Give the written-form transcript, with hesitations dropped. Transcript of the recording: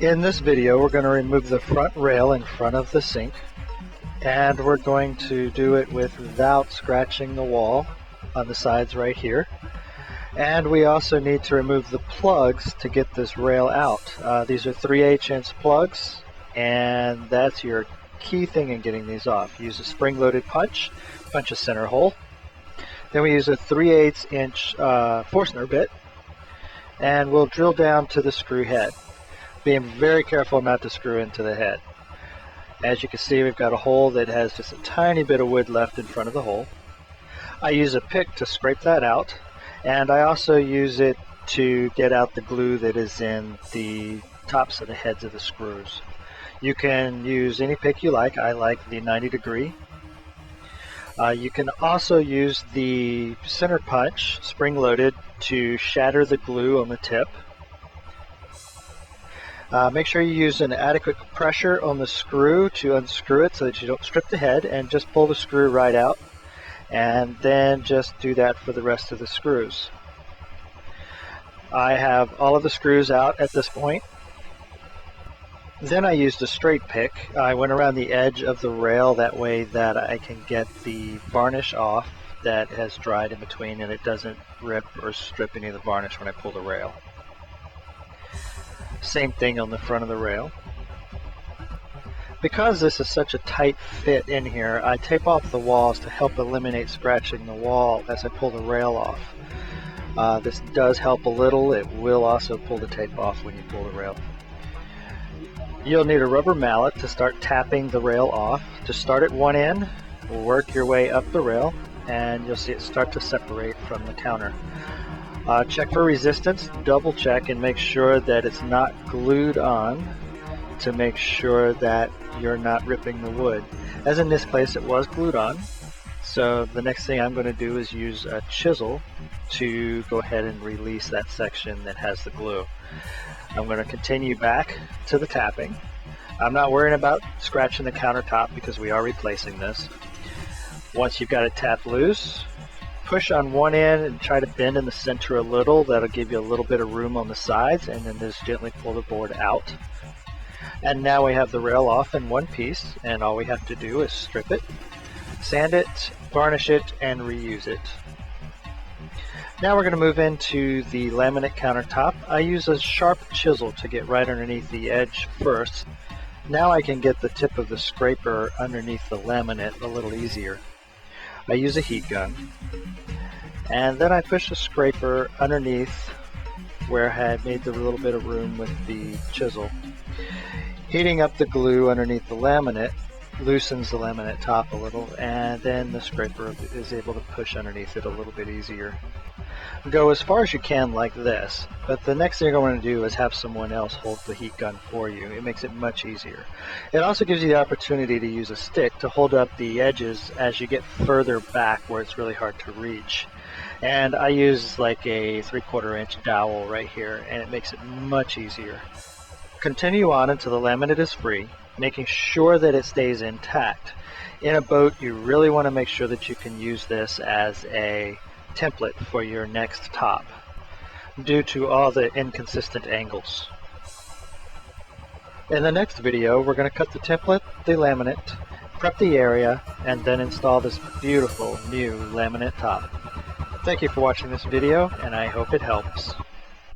In this video, we're going to remove the front rail in front of the sink, and we're going to do it without scratching the wall on the sides right here. And we also need to remove the plugs to get this rail out. These are 3/8 inch plugs, and that's your key thing in getting these off. Use a spring-loaded punch a center hole. Then we use a 3/8 inch Forstner bit, and we'll drill down to the screw head, being very careful not to screw into the head. As you can see, we've got a hole that has just a tiny bit of wood left in front of the hole. I use a pick to scrape that out, and I also use it to get out the glue that is in the tops of the heads of the screws. You can use any pick you like. I like the 90°. You can also use the center punch, spring-loaded, to shatter the glue on the tip. Make sure you use an adequate pressure on the screw to unscrew it so that you don't strip the head, and just pull the screw right out, and then just do that for the rest of the screws. I have all of the screws out at this point. Then I used a straight pick. I went around the edge of the rail, that way that I can get the varnish off that has dried in between, and it doesn't rip or strip any of the varnish when I pull the rail. Same thing on the front of the rail. Because this is such a tight fit in here, I tape off the walls to help eliminate scratching the wall as I pull the rail off. This does help a little. It will also pull the tape off when you pull the rail. You'll need a rubber mallet to start tapping the rail off. Just start at one end, work your way up the rail, and you'll see it start to separate from the counter. Check for resistance, double check, and make sure that it's not glued on, to make sure that you're not ripping the wood. As in this case, it was glued on. So the next thing I'm going to do is use a chisel to go ahead and release that section that has the glue. I'm going to continue back to the tapping. I'm not worrying about scratching the countertop because we are replacing this. Once you've got it tapped loose, push on one end and try to bend in the center a little. That'll give you a little bit of room on the sides, and then just gently pull the board out. And now we have the rail off in one piece, and all we have to do is strip it, sand it, varnish it, and reuse it. Now we're going to move into the laminate countertop. I use a sharp chisel to get right underneath the edge first. Now I can get the tip of the scraper underneath the laminate a little easier. I use a heat gun, and then I push the scraper underneath where I had made the little bit of room with the chisel. Heating up the glue underneath the laminate loosens the laminate top a little, and then the scraper is able to push underneath it a little bit easier. Go as far as you can like this, but the next thing you're going to do is have someone else hold the heat gun for you. It makes it much easier. It also gives you the opportunity to use a stick to hold up the edges as you get further back where it's really hard to reach. And I use like a 3/4 inch dowel right here, and it makes it much easier. Continue on until the laminate is free, making sure that it stays intact. In a boat, you really want to make sure that you can use this as a template for your next top, due to all the inconsistent angles. In the next video, we're going to cut the template, the laminate, prep the area, and then install this beautiful new laminate top. Thank you for watching this video, and I hope it helps.